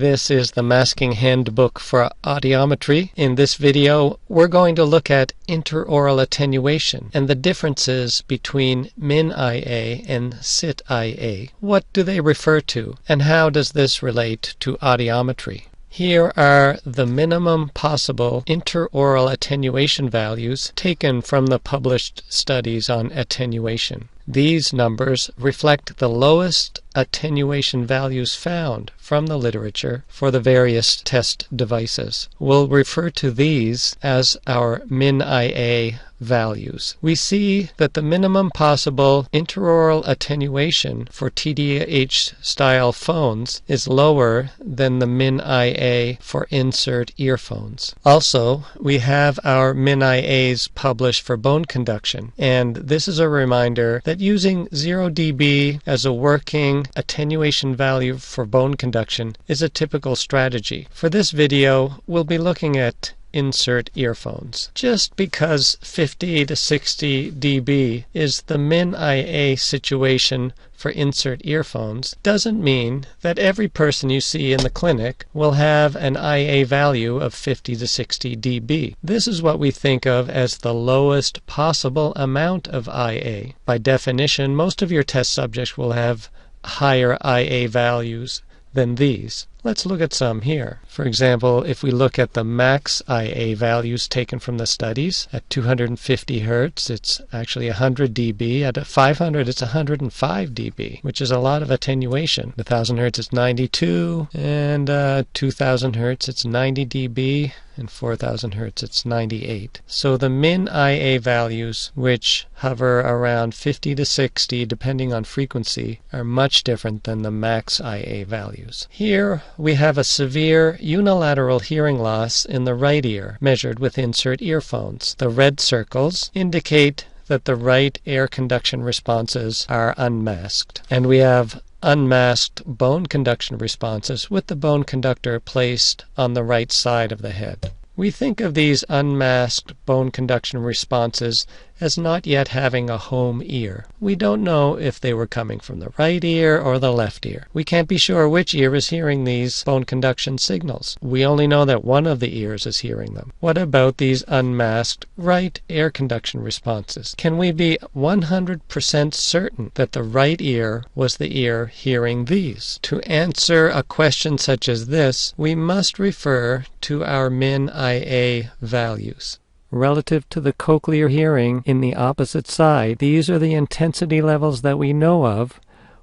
This is the Masking Handbook for Audiometry. In this video, we're going to look at interaural attenuation and the differences between minIA and sitIA. What do they refer to, and how does this relate to audiometry? Here are the minimum possible interaural attenuation values taken from the published studies on attenuation. These numbers reflect the lowest attenuation values found from the literature for the various test devices. We'll refer to these as our minIA values. We see that the minimum possible interaural attenuation for TDH-style phones is lower than the minIA for insert earphones. Also, we have our minIAs published for bone conduction, and this is a reminder that using 0 dB as a working attenuation value for bone conduction is a typical strategy. For this video, we'll be looking at insert earphones. Just because 50 to 60 dB is the minIA situation for insert earphones doesn't mean that every person you see in the clinic will have an IA value of 50 to 60 dB. This is what we think of as the lowest possible amount of IA. By definition, most of your test subjects will have higher IA values than these. Let's look at some here. For example, if we look at the max IA values taken from the studies, at 250 Hz, it's actually 100 dB. At 500, it's 105 dB, which is a lot of attenuation. 1000 Hz, it's 92, and 2000 Hz, it's 90 dB, and 4000 Hz, it's 98. So the minIA values, which hover around 50 to 60, depending on frequency, are much different than the max IA values. Here, we have a severe unilateral hearing loss in the right ear, measured with insert earphones. The red circles indicate that the right air conduction responses are unmasked. And we have unmasked bone conduction responses with the bone conductor placed on the right side of the head. We think of these unmasked bone conduction responses as not yet having a home ear. We don't know if they were coming from the right ear or the left ear. We can't be sure which ear is hearing these bone conduction signals. We only know that one of the ears is hearing them. What about these unmasked right air conduction responses? Can we be 100% certain that the right ear was the ear hearing these? To answer a question such as this, we must refer to our minIA values. Relative to the cochlear hearing in the opposite side, these are the intensity levels that we know of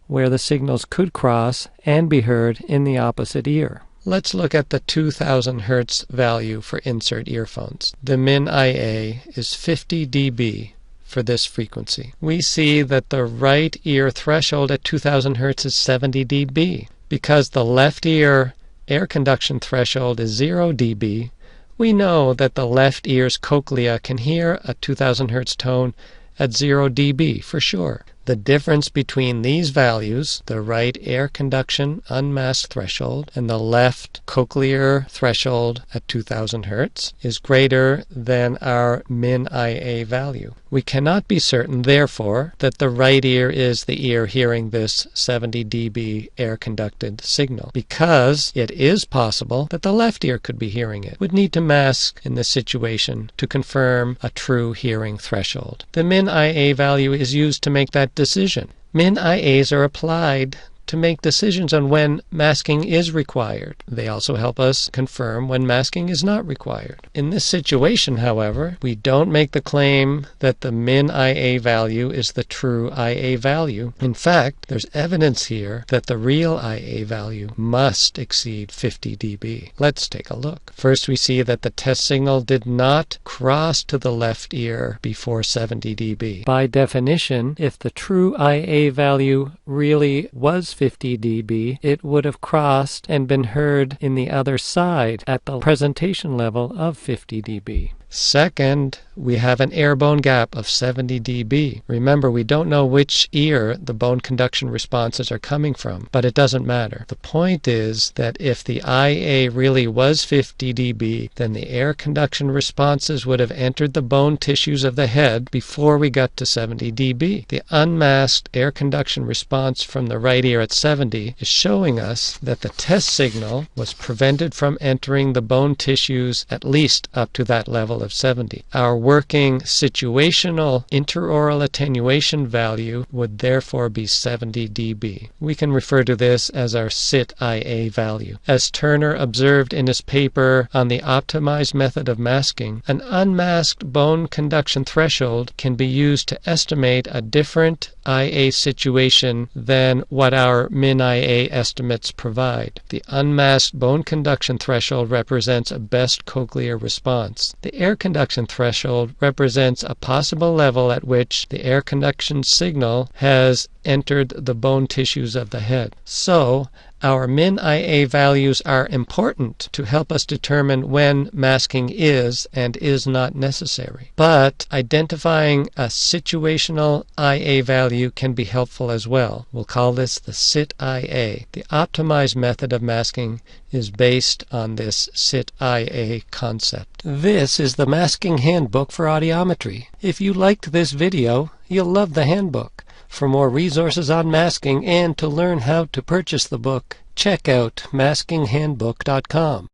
where the signals could cross and be heard in the opposite ear. Let's look at the 2000 Hz value for insert earphones. The minIA is 50 dB for this frequency. We see that the right ear threshold at 2000 Hz is 70 dB. Because the left ear air conduction threshold is 0 dB, we know that the left ear's cochlea can hear a 2000 Hz tone at 0 dB for sure. The difference between these values, the right air conduction unmasked threshold and the left cochlear threshold at 2000 Hz, is greater than our minIA value. We cannot be certain, therefore, that the right ear is the ear hearing this 70 dB air-conducted signal, because it is possible that the left ear could be hearing it. We'd need to mask in this situation to confirm a true hearing threshold. The minIA value is used to make that decision. MinIAs are applied to make decisions on when masking is required. They also help us confirm when masking is not required. In this situation, however, we don't make the claim that the minIA value is the true IA value. In fact, there's evidence here that the real IA value must exceed 50 dB. Let's take a look. First, we see that the test signal did not cross to the left ear before 70 dB. By definition, if the true IA value really was 50 dB, it would have crossed and been heard in the other side at the presentation level of 50 dB. Second, we have an air bone gap of 70 dB. Remember, we don't know which ear the bone conduction responses are coming from, but it doesn't matter. The point is that if the IA really was 50 dB, then the air conduction responses would have entered the bone tissues of the head before we got to 70 dB. The unmasked air conduction response from the right ear at 70 is showing us that the test signal was prevented from entering the bone tissues at least up to that level of 70. Our working situational interoral attenuation value would therefore be 70 dB. We can refer to this as our sitIA value. As Turner observed in his paper on the optimized method of masking, an unmasked bone conduction threshold can be used to estimate a different IA situation than what our minIA estimates provide. The unmasked bone conduction threshold represents a best cochlear response. The air conduction threshold represents a possible level at which the air conduction signal has entered the bone tissues of the head. So, our minIA values are important to help us determine when masking is and is not necessary. But identifying a situational IA value can be helpful as well. We'll call this the sitIA. The optimized method of masking is based on this sitIA concept. This is the Masking Handbook for Audiometry. If you liked this video, you'll love the handbook. For more resources on masking and to learn how to purchase the book, check out maskinghandbook.com.